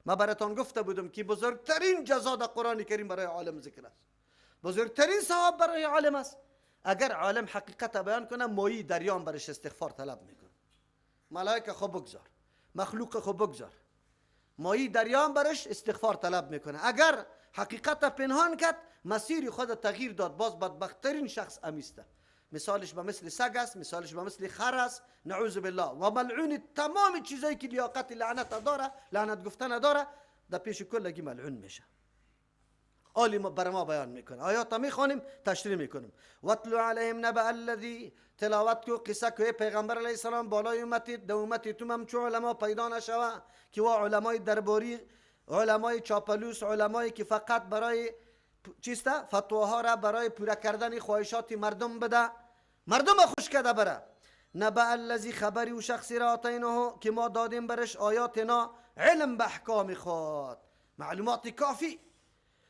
ما براتان گفته بودم که بزرگترین جزا در قرآن کریم برای عالم ذکر است، بزرگترین ثواب برای عالم است. اگر عالم حقیقت بیان کنه، مایی دریان برش استغفار طلب میکنه. ملائکه خو بگذار، مخلوق خو بگذار، مایی دریان برش استغفار طلب میکنه. اگر حقیقت پنهان کرد، مسیر خود تغییر داد، باز بدبختترین شخص امیسته. مثالش به مثل سگ است، مثالش به مثل خر است، نعوذ بالله، و ملعون تمام چیزایی که لیاقت لعنت داره، لعنت گفتن داره، در پیش کلگی ملعون میشه. آلی بر ما بیان میکنه، آیات میخوانیم تشریح میکنیم. واتلو علیهم نبأ الذی، تلاوت کو قصه کو پیغمبر علیه السلام بالای امتی، در امتی تو ممچو علما پیدا نشوه که وا علمای درباری، علمای چاپلوس، علمایی که فقط برای چیسته فتواها را برای پورا کردن خواهشات مردم بده، مردم خوش کده بره. نبأ الذی، خبری و شخصی را آتیناه که ما دادیم برش آیاتنا، علم به احکام خود، معلومات کافی.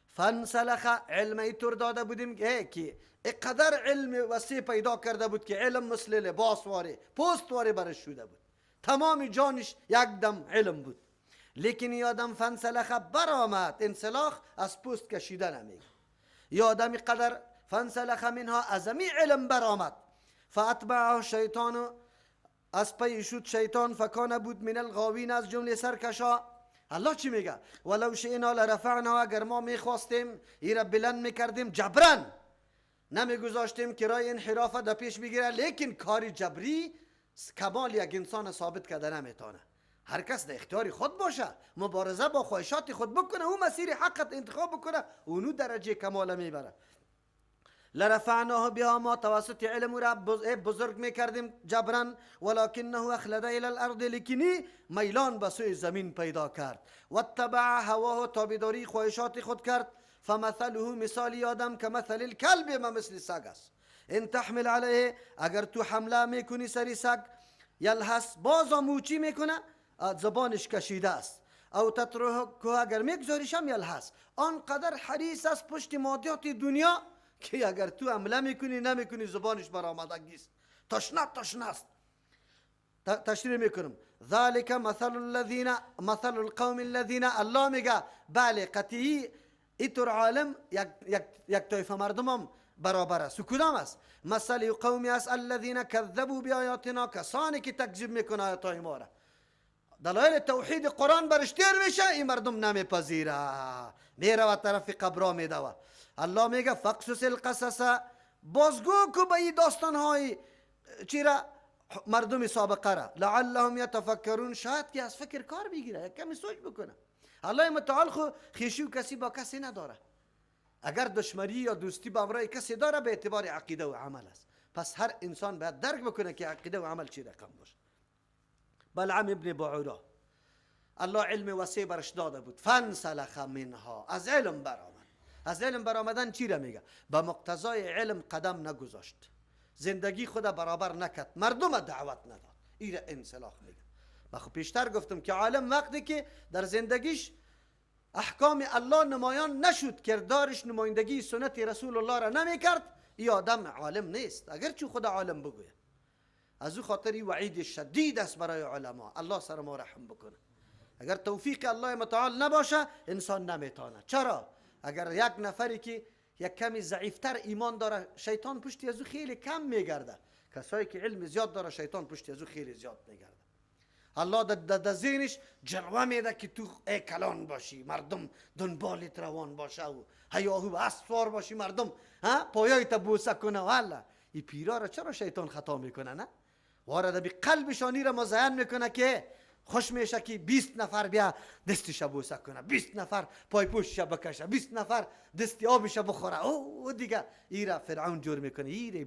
فانسلخ، علم ایتور داده بودیم که اقدر علم وسیع پیدا کرده بود که علم مثل لباس واره، پوست واره برش شده بود، تمام جانش یک دم علم بود. لیکن یادم فانسلخ برآمد، انسلاخ از پوست کشیدن نمیگه، یادم قدر فانسلخ منها، ازمی علم برآمد. فاتبعه شیطان، از پی شد شیطان، فکان بود من الغاوین، از جمله سرکشا. الله چی میگه؟ ولو شئنا لرفعنا، اگر ما میخواستیم ای را بلند میکردیم جبران، نمیگذاشتیم که رای انحراف در پیش بگیره. لیکن کاری جبری کمال یک انسان ثابت کرده نمیتونه. هر کس در اختیار خود باشه، مبارزه با خواهشات خود بکنه، او مسیر حقت انتخاب بکنه، اونو درجه کمال میبره. لرفعناه بها، ما توسط علم را بزرگ میکردیم جبران. ولکنه اخلد الى الارض، لکنی میلان به سوی زمین پیدا کرد. واتبع هواه، تابعداری خواهشات خود کرد. فمثله، مثال آدم که مثل الکلب، ما مثل سگ است. ان تحمل علیه، اگر تو حمله میکنی سری سگ، یلهس، باز موچی میکنه، زبانش کشیده است. او تترکه، اگر میگذاریش هم یلهس، آنقدر حریص است پشت مادیات دنیا که اگر تو عمله میکنی نمیکنی زبانش برآمدگی است، تشنه است. تشریح میکنم. ذالک مثل الذین، مثل القوم الذین، الله میگه بله قطعی اینطور عالم یک طایفه مردم هم برابر است. کدام است؟ مثل قومی است الذین کذبوا بآیاتنا، کسانی که تکذیب میکنه آیات ما را، دلایل توحید قرآن برش تیر میشه، این مردم نمیپذیره، میره و طرف قبرا میدوه. الله میگه فقصص القصص، بازگو کو به این داستانهای چیرا مردم سابقه را، لعلهم یتفکرون، شاید که از فکر کار بگیره، یک کمی سوچ بکنه. الله متعال خو خیشی و کسی با کسی نداره. اگر دشمنی یا دوستی با امرای کسی داره، به اعتبار عقیده و عمل است. پس هر انسان باید درک بکنه که عقیده و عمل چی رقم باشه. بلعم ابن بعوره، الله علم وسیع برش داده بود. فانسلخ منها، از علم برآمد. از علم برآمدن چی را میگه؟ به مقتضای علم قدم نگذاشت، زندگی خود برابر نکرد، مردم دعوت نداد، این را انسلاخ میگه. من خب پیشتر گفتم که عالم وقتی که در زندگیش احکام الله نمایان نشد، کردارش نمایندگی سنت رسول الله را نمیکرد، این آدم عالم نیست، اگرچه خود عالم بگوید. از او خاطر وعید شدید است برای علما. الله سر ما رحم بکنه. اگر توفیق الله متعال نباشه، انسان نمیتونه. چرا؟ اگر یک نفری که یک کمی ضعیفتر ایمان داره، شیطان پشتی از او خیلی کم میگرده. کسایی که علم زیاد داره، شیطان پشتی از او خیلی زیاد میگرده. الله در ذهنش جلوه میده که تو کلان باشی، مردم دنبالت روان باشه، و هیاهو اسوار باشی، مردم پایایت بوسه کنه. والا این پیرا را چرا شیطان خطا میکنه؟ نه، وارد به قلبشانی را مزین میکنه که خوش میشه که 20 نفر بیا دستش بوسه کنه، 20 نفر پای پوشش بکشه، 20 نفر دستی آبش بخوره. او دیگه ایرا فرعون جور میکنه. ایرا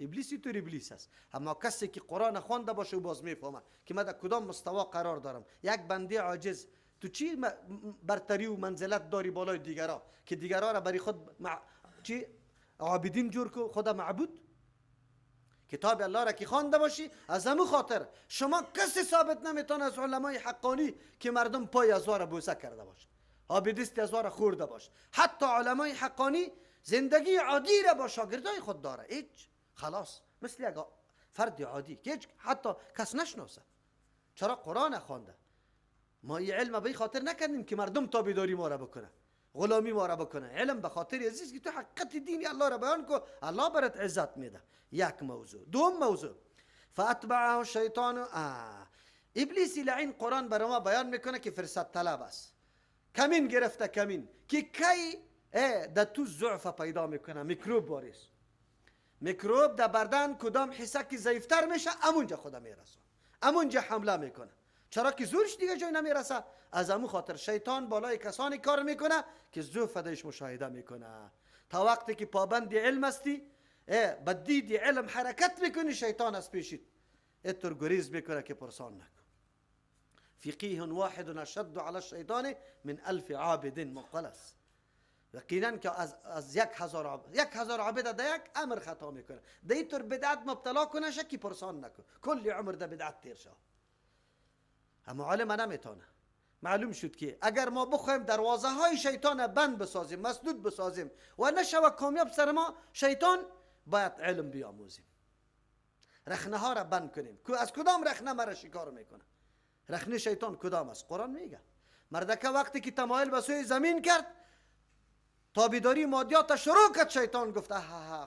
ابلیسی تو ابلیس است. اما کسی که قرآن خوانده باشه و باز میفهمه که من در کدام مستوا قرار دارم. یک بنده عاجز تو چی برتری و منزلت داری بالای دیگرا که دیگرا را برای خود چی عابدین جور کو، خدا معبود؟ کتاب الله را که خوانده باشی، از همون خاطر شما کسی ثابت نمیتونه از علمای حقانی که مردم پای ازوار بوسه کرده باشه، آبیدست ازوار خورده باشه. حتی علمای حقانی زندگی عادی را با شاگردای خود داره، هیچ خلاص مثل یک فرد عادی که هیچ حتی کس نشناسه. چرا؟ قرآن خوانده. ما این علم به خاطر نکردیم که مردم تابعداری ما را بکنه، غلامی ما را بکنه. علم به خاطر عزیز که تو حقیقت دین الله را بیان کو، الله برات عزت میده. یک موضوع. دوم موضوع، فاتبعه الشیطان. ابلیس لعین قرآن برای ما بیان میکنه که فرصت طلب است، کمین گرفته، کمین که کی در تو ضعف پیدا میکنه. میکروب واریس، میکروب در بدن کدام حصه که ضعیفتر میشه امونجا خدا میرسه، امونجا حمله میکنه. چرا که زورش دیگه جای نمیرسه. از امون خاطر شیطان بالای کسانی کار میکنه که ضعف درش مشاهده میکنه. تا وقتی که پابند علم هستی، با دید علم حرکت میکنی، شیطان از پیشت اتر گریز میکنه که پرسان نکن. فقیه واحد اشد علی الشیطان من 1000 عابد مخلص. یقینا که از 1000 عابد در یک امر خطا میکنه، در اینطور بدعت مبتلا کنه که پرسان نکن، کل عمر در بدعت تیر شد. اما عالم نمیتونه. معلوم شد که اگر ما بخوایم دروازه های شیطان بند بسازیم، مسدود بسازیم و نشود کامیاب سر ما شیطان، باید علم بیاموزیم، رخنه ها را بند کنیم. از کدام رخنه مرا شکار میکنه؟ رخنه شیطان کدام است؟ قرآن میگه مردکه وقتی که تمایل به سوی زمین کرد، تابیداری مادیات شروع کرد، شیطان گفت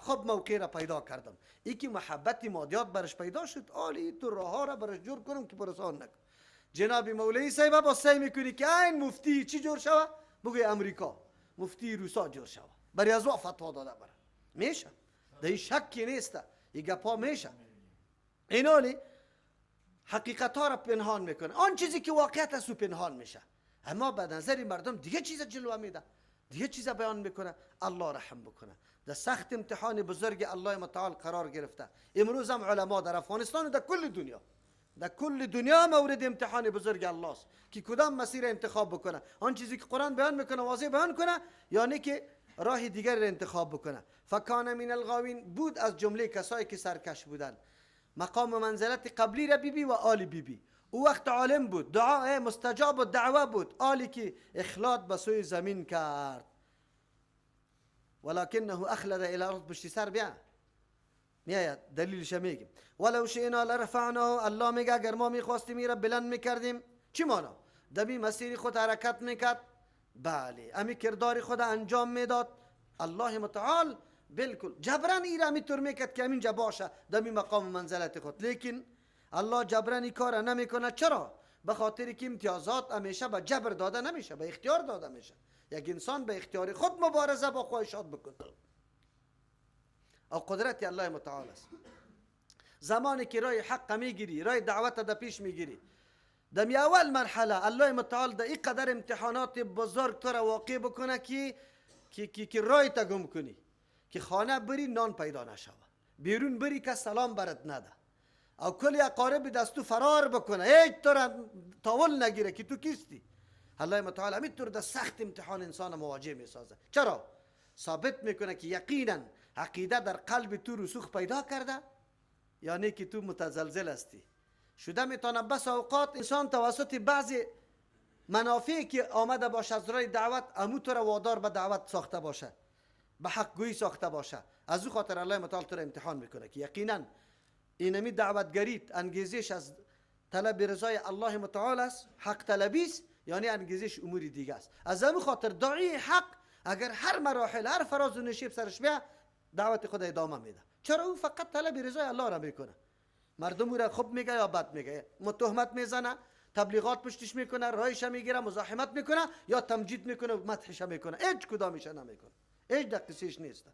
خب موقع را پیدا کردم. ای که محبت مادیات برش پیدا شد، آلی تو راه ها را برش جور کنم که پرسان نکن. جناب مولوی صاحب با سعی میکنی که این مفتی چی جور شوه؟ بگوی امریکا، مفتی روسا جور شوه، برای از فتوا داده بره. میشه، در این شکی نیسته، این گپا میشه. اینالی حقیقت ها را پنهان میکنه، آن چیزی که واقعیت است پنهان میشه، اما به نظر مردم دیگه چیز جلوه میده، دیگه چیز بیان میکنه. الله رحم بکنه. در سخت امتحان بزرگ الله متعال قرار گرفته. امروز هم علما در افغانستان و در کل دنیا مورد امتحان بزرگ الله است که کدام مسیر انتخاب بکنه. آن چیزی که قرآن بیان میکنه واضح بیان کنه، یعنی که راه دیگر را انتخاب بکنه. فکان من الغاوین، بود از جمله کسایی که سرکش بودن. مقام و منزلت قبلی را بیبی و آل بیبی. او وقت عالم بود، دعا مستجاب و دعوه بود، آلی که اخلاط به سوی زمین کرد. ولکنه اخلد الى الارض، پشت سر بیا میاید دلیلش میگیم. ولو شئنا لرفعناه، الله میگه اگر ما میخواستیم میره بلند میکردیم. چی مانا؟ دمی مسیر خود حرکت میکرد، بله امی کردار خود انجام میداد. الله متعال بالکل جبران ایره میتور میکرد که همینجا باشه دمی مقام منزلت خود، لیکن الله جبرانی کار نمیکنه. چرا؟ به خاطر که امتیازات همیشه به جبر داده نمیشه، به اختیار داده میشه. یک انسان به اختیار خود مبارزه با خواهشات بکنه. او قدرت الله متعال است. زمانی که راه حق میگیری، راه دعوت در پیش میگیری، دمی اول مرحله الله متعال در این قدر امتحانات بزرگ تو را واقع بکنه که راه تا گم کنی، که خانه بری نان پیدا نشوه، بیرون بری که سلام برات نده، او کلی اقارب دستو فرار بکنه، هیچ تو را تاول نگیره که تو کیستی. الله متعال همینطور در سخت امتحان انسان مواجه میسازه. چرا؟ ثابت میکنه که یقینا عقیده در قلب تو رسوخ پیدا کرده، یعنی که تو متزلزل هستی. شده میتونه بس اوقات انسان توسط بعضی منافعی که آمده باشه از راه دعوت، امو تو را وادار به دعوت ساخته باشه، به حق گویی ساخته باشه. از او خاطر الله متعال تو را امتحان میکنه که یقینا اینمی دعوتگریت انگیزش از طلب رضای الله متعال است، حق طلبی است، یعنی انگیزش امور دیگه است. از همین خاطر داعی حق اگر هر مراحل، هر فراز و نشیب سرش بیا، دعوت خدا ادامه میده. چرا؟ او فقط طلب رضای الله را میکنه. مردم او را خوب میگه یا بد میگه، متهمت میزنه، تبلیغات پشتش میکنه، راهش میگیره، مزاحمت میکنه یا تمجید میکنه و مدحش میکنه. هیچ کدامش نمیکنه، هیچ دقیقش نیست.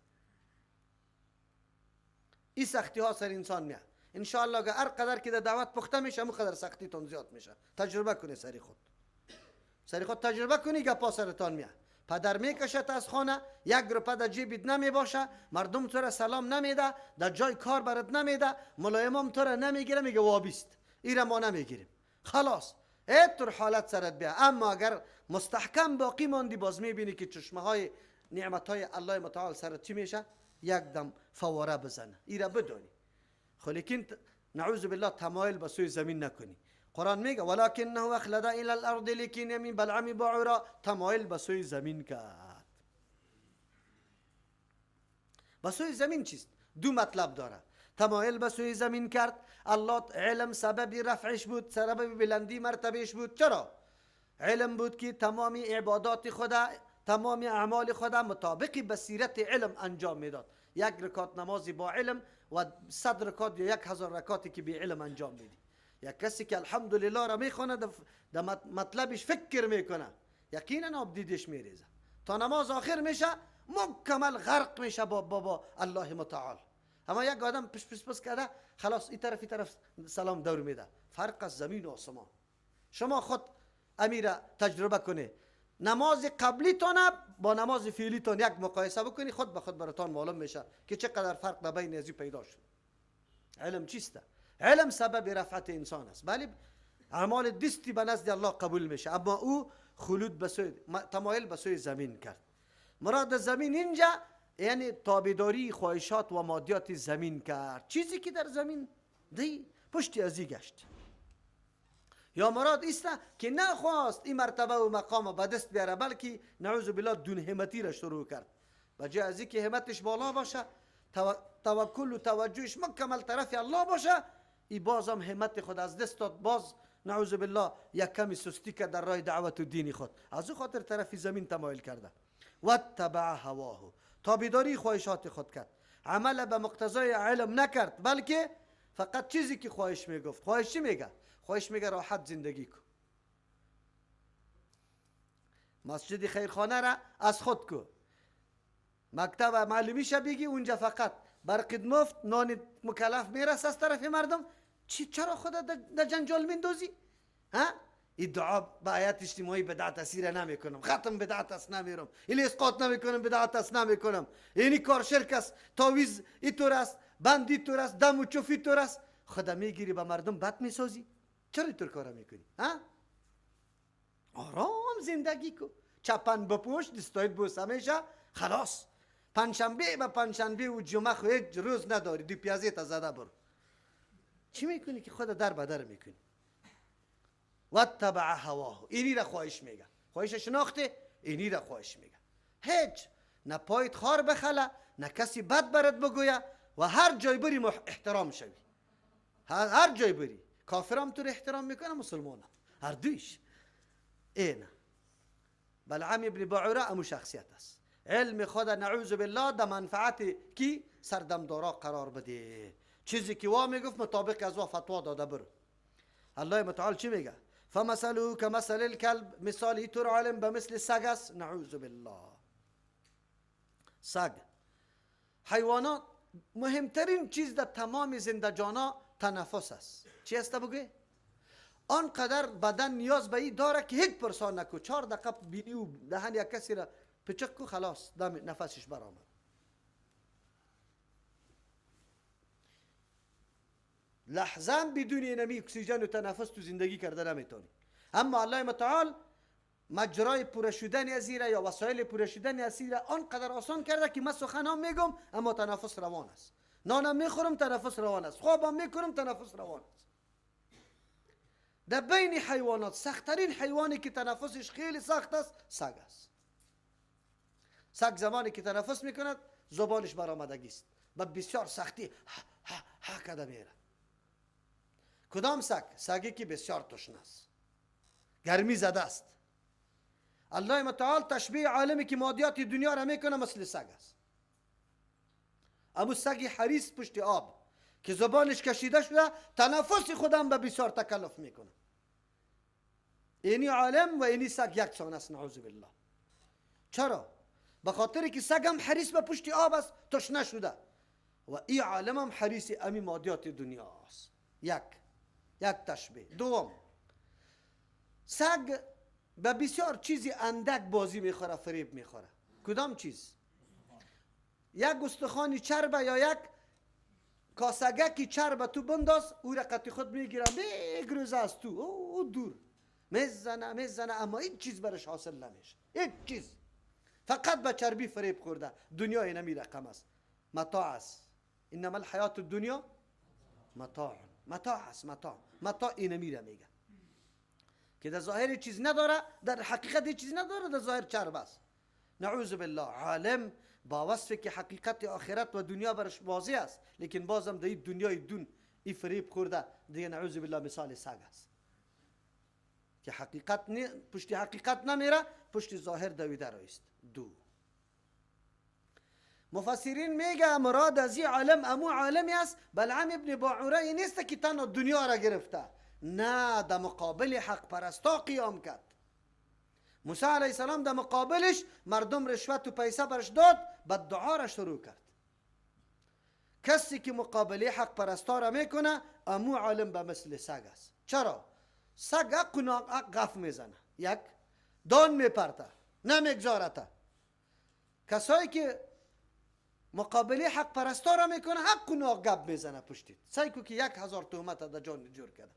این سختی ها سر انسان میاد. ان شاء الله اگر هر قدر که دعوت پخته میشه، همون قدر سختی تون زیاد میشه. تجربه کنی سری خود تجربه کنی، گپا سرتان میاد. پدر میکشت از خانه، یک روپه در جیبت نمی باشه، مردم تو را سلام نمیده، در جای کار برات نمیده، ملایمام تو را نمیگیره، میگه وابیست، ایره ما نمیگیریم، خلاص اینطور حالت سرت بیا. اما اگر مستحکم باقی ماندی، باز میبینی که چشمه های نعمت های الله متعال سرت چی میشه؟ یک دم فواره بزنه. ایره بدونی. لیکن نعوذ بالله تمایل به سوی زمین نکنی. قرآن میگه ولکنه اخلد الى الارض، لیکن یمین بلعمی بعورا، تمایل به سوی زمین کرد. به سوی زمین چیست؟ دو مطلب داره. تمایل به سوی زمین کرد، الله علم سبب رفعش بود، سبب بلندی مرتبهش بود. چرا؟ علم بود که تمامی عبادات خود، تمامی اعمال خود مطابق بصیرت علم انجام میداد. یک رکعت نمازی با علم و 100 رکعت یا 1000 رکعتی که به علم انجام میدی. یک کسی که الحمدلله را میخونه در مطلبش فکر میکنه، یقینا آب دیدش میریزه تا نماز آخر میشه مکمل غرق میشه با الله متعال. اما یک آدم پس کرده خلاص این طرف سلام دور میده. فرق از زمین و آسمان. شما خود امیر تجربه کنه، نماز قبلیتون با نماز فعلیتون یک مقایسه بکنی، خود به خود براتون معلوم میشه که چقدر فرق در بین ازی پیدا شد. علم چیسته؟ علم سبب رفعت انسان است. بله اعمال دستی به نزد الله قبول میشه، اما او خلود به سوی تمایل به سوی زمین کرد. مراد زمین اینجا یعنی تابعداری خواهشات و مادیات زمین کرد، چیزی که در زمین دی پشتی ازی گشت. یا مراد است که نخواست این مرتبه و مقام به دست بیاره، بلکه نعوذ بالله دون همتی را شروع کرد. بجای از اینکه همتش بالا باشه، توکل و توجهش مکمل طرف الله باشه، ای بازم همت خود از دست داد، باز نعوذ بالله یک کمی سستی کرد در راه دعوت و دین خود، از او خاطر طرف زمین تمایل کرده. و تبع هواه، تابعداری خواهشات خود کرد، عمل به مقتضای علم نکرد، بلکه فقط چیزی که خواهش میگفت. خواهش چی میگه؟ خواهش میگه راحت زندگی کن، مسجد خیرخانه را از خود کو، مکتب معلمیش بگی اونجا فقط برقید مفت، نان مکلف میرسه از طرف مردم. چرا خودت در جنجال میندازی؟ ها؟ این دعا با آیات اجتماعی بدعت اسیر نمیکنم، ختم بدعت است نمیرم، این اسقاط نمیکنم بدعت است نمیکنم، اینی کار شرک است، تعویض اینطور است، بند اینطور است، دم و چوف اینطور است. خدا میگیری به مردم بد میسازی؟ چرا اینطور کارا میکنی؟ ها؟ آرام زندگی کو، چپن بپوش، دستایت بوس همیشه، خلاص. پنجشنبه به پنجشنبه و جمعه خو یک روز نداری، دو پیازه تا زده برو. چی میکنی که خدا در بدر میکنی؟ و تبع هواه، اینی را خواهش میگه. خواهش شناخته اینی را خواهش میگه. هیچ نه پایت خار بخله، نه کسی بد برات بگویه، و هر جای بری احترام شوی. هر جای بری کافرام تو احترام میکنه، مسلمانم هر دویش. اینه بلعم ابن بعوره امو شخصیت است. علم خدا نعوذ بالله در منفعت کی سردمدارا قرار بده، چیزی که وا میگفت مطابق از وا فتوا داده برو. الله متعال چی میگه؟ فمثله كمثل الكلب، مثال اینطور عالم به مثل سگ است. نعوذ بالله. سگ، حیوانات مهمترین چیز در تمام زندگانا تنفس است. چی است بگه؟ آنقدر بدن نیاز به این داره که هیچ پرسان نکو، 4 دقیقه بینی و دهن یک کسی را پچک کو، خلاص دم نفسش برآمد. لحظه بدون اینمی اکسیژن و تنفس تو زندگی کرده نمیتونی. اما الله متعال مجرای پوره شدن از ایره یا وسایل پوره شدن از ایره آنقدر آسان کرده که من سخنان میگم اما تنفس روان است، نانم میخورم تنفس روان است، خوابم میکنم تنفس روان است. در بین حیوانات سختترین حیوانی که تنفسش خیلی سخت است سگ است. سگ زمانی که تنفس میکند زبانش برآمدگی است، با بسیار سختی ها کده میره. کدام سگ؟ سگی که بسیار تشنه است، گرمی زده است. الله متعال تشبیه عالمی که مادیات دنیا را میکنه مثل سگ است. اما سگی حریص پشت آب که زبانش کشیده شده تنفس خودم به بسیار تکلف میکنه. اینی عالم و اینی سگ یکسان است. نعوذ بالله. چرا؟ به خاطر که سگم حریص به پشت آب است، تشنه شده، و این عالم هم حریص امی مادیات دنیا است. یک تشبیه. دوم، سگ به بسیار چیزی اندک بازی میخوره، فریب میخوره. کدام چیز؟ یک استخوانی چربه یا یک کاسگکی چربه تو بنداز، او رقت خود میگیره میگروزه از تو، او دور میزنه اما هیچ چیز برش حاصل نمیشه، هیچ چیز. فقط به چربی فریب خورده. دنیا اینمی رقم است، متاع است. انما الحیات الدنیا متاع است. متاع اینمی را میگه که در ظاهر چیز نداره، در حقیقت چیز نداره، در ظاهر چرب است. نعوذ بالله. عالم با وصفی که حقیقت آخرت و دنیا برش واضح است، لیکن بازم در این دنیای دون این فریب خورده دیگه. نعوذ بالله مثال سگ است که حقیقت پشت حقیقت نمیره، پشت ظاهر دویده رایست. دو، مفسرین میگه مراد از این عالم امو عالمی است بلعم ابن باعوره این نیست که تنها دنیا را گرفته، نه، در مقابل حق پرستا قیام کرد. موسی علیه السلام در مقابلش مردم رشوت و پیسه برش داد، بعد دعا را شروع کرد. کسی که مقابله حق پرستا را میکنه امو عالم به مثل سگ است. چرا؟ سگ قف میزنه، یک دان میپرته، نمیگذارته. کسایی که مقابله حق پرستا را میکنه حق گپ میزنه پشتید. سعی کو که 1000 تهمت در جان جور کرده.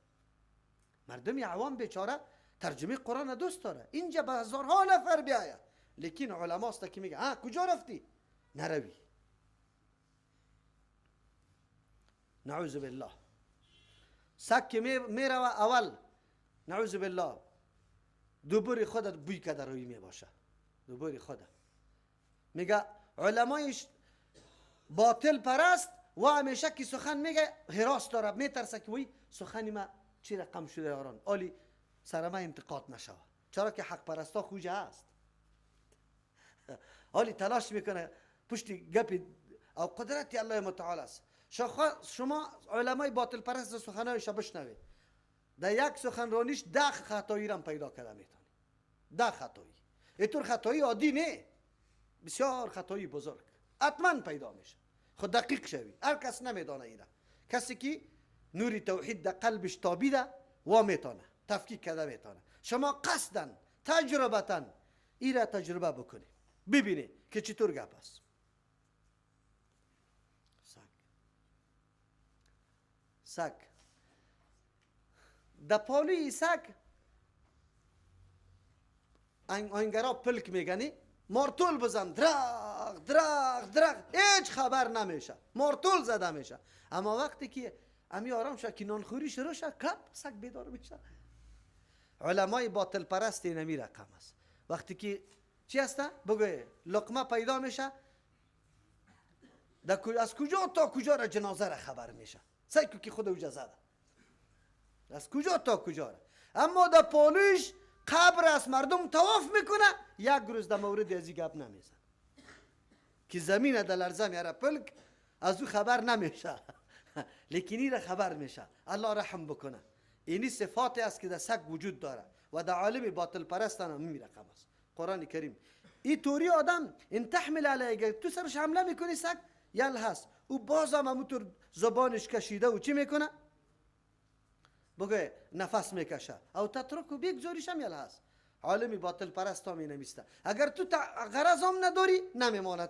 مردم عوام بیچاره ترجمه قرآن دوست داره، اینجا به هزارها نفر بیایه، لیکن علماست که میگه کجا رفتی؟ نروی. نعوذ بالله. سگ که میروه اول نعوذ بالله دوباره خودت بوی که در روی میباشه، دوباره خودت میگه علمایش باطل پرست و همیشه که سخن میگه حراس داره، میترسه که وی سخنی ما چی رقم شده یاران آلی سر ما انتقاد نشوه، چرا که حق پرستا خوجه هست. آلی تلاش میکنه پشت گپی او قدرت الله متعال است. شما علمای باطل پرست سخنایش بشنوید، در یک سخنرانیش 10 خطایی را پیدا کرده میتونی. 10 خطایی، اینطور خطایی عادی نه، بسیار خطایی بزرگ حتما پیدا میشه. خود دقیق شوی، هر کس نمیدانه اینا. کسی که نوری توحید در قلبش تابیده و میتونه تفکیک کرده میتونه. شما قصدن تجربتا ای را تجربه بکنی ببینی که چطور گپ است. سگ در پالوی سگ آینگرا پلک میگنی مارتول بزن درق درق درق هیچ خبر نمیشه، مارتول زده میشه. اما وقتی که امی آرام شد که نانخوری شروع شد کپ سگ بیدار میشه. علمای باطل پرست اینمی رقم است. وقتی که چی هسته بگوی لقمه پیدا میشه از کجا تا کجا را جنازه را خبر میشه، سیکو که خود اوجه زده از کجا تا کجا را. اما در پالویش قبر است، مردم طواف میکنه، یک روز در مورد ازی گپ نمیزن که زمین در لرزه میاره پلک از او خبر نمیشه. لیکن این را خبر میشه. الله رحم بکنه. اینی صفاتی است که در سگ وجود داره و در عالم باطل پرستان هم رقم است. قرآن کریم این طوری آدم این تحمل علیه تو سرش حمله میکنی سگ یل هست او بازم همونطور زبانش کشیده و چی میکنه بگه نفس میکشه او تترک و بگذاریش هم یل هست. عالم باطل پرست هم نمیسته. اگر تو غرض هم نداری نمیمانه،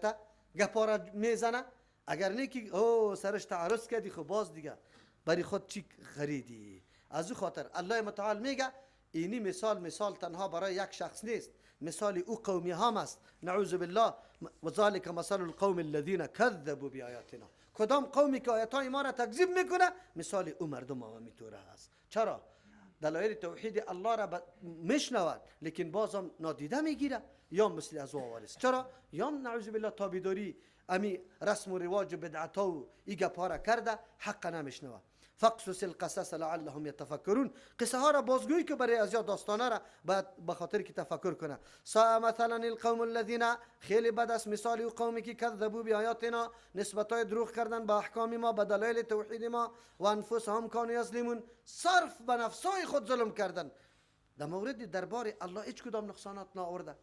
گپارا میزنه. اگر نیکی سرش تعرض کردی خب باز دیگه برای خود چی خریدی. از او خاطر الله متعال میگه اینی مثال تنها برای یک شخص نیست، مثال او قومی هم است. نعوذ بالله. و ذالک مثل القوم الذين كذبوا بآیاتنا. کدام قومی که آیات های ما را تکذیب میکنه مثال او مردم هم میتوره است. چرا؟ دلایل توحید الله را میشنود لیکن بازم نادیده میگیره یا مثل از وارث. چرا؟ یا نعوذ بالله تابیداری امی رسم و رواج و بدعت و ایگا پارا کرده حق نمیشنوه. فقصص القصص لعلهم يتفکرون. قصه ها را بازگویی که برای از داستانه را به خاطر که تفکر کنه. ساء مثلا القوم الذين خیلی بد است مثال او قومی که کذبوا بآیاتنا نسبت های دروغ کردن به احکام ما به دلایل توحید ما و انفسهم كانوا یظلمون صرف به نفسای خود ظلم کردن. در مورد دربار الله هیچ کدام نقصانات نآورده.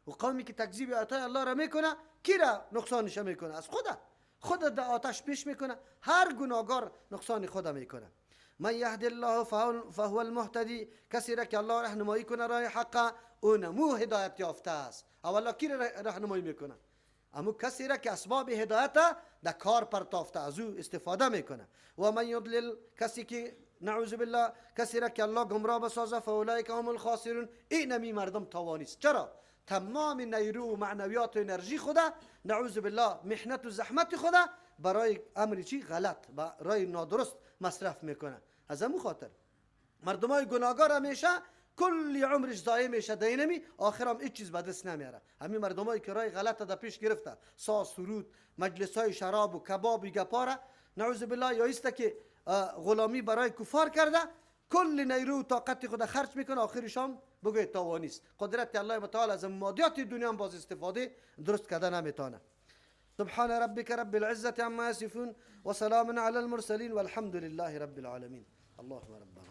و قومی که تکذیب آیات الله را میکنه کی را نقصانش میکنه؟ از خود در آتش پیش میکنه. هر گناهکار نقصان خود میکنه. من یهد الله فهو المهتدی. کسی را که الله راهنمایی کنه راه حق اون مو هدایت یافته است. اولا کی را راهنمایی میکنه؟ اما کسی را که اسباب هدایت در کار پرتافته از او استفاده میکنه. و من یضلل کسی که نعوذ بالله کسی را که الله گمراه بسازه فاولئک هم الخاسرون. اینمی مردم تاوانیست. چرا؟ تمام نیرو و معنویات و انرژی خدا نعوذ بالله محنت و زحمت خدا برای امر چی غلط برای نادرست مصرف میکنه. از همون خاطر مردمای گناهکار همیشه کلی عمرش ضایع میشه دینمی آخرام هیچ چیز به دست نمیاره. همین مردمایی که راه غلط در پیش گرفته ساز سرود مجلسای شراب و کباب و گپاره نعوذ بالله یا است که غلامی برای کفار کرده کل نیرو و طاقت خود خرج میکنه، آخرش هم بگوی تاوانی است. قدرت الله متعال از مادیات دنیا باز استفاده درست کردن نمیتونه. سبحان ربك رب العزة عما يصفون وسلام على المرسلين والحمد لله رب العالمين. اللهم ربنا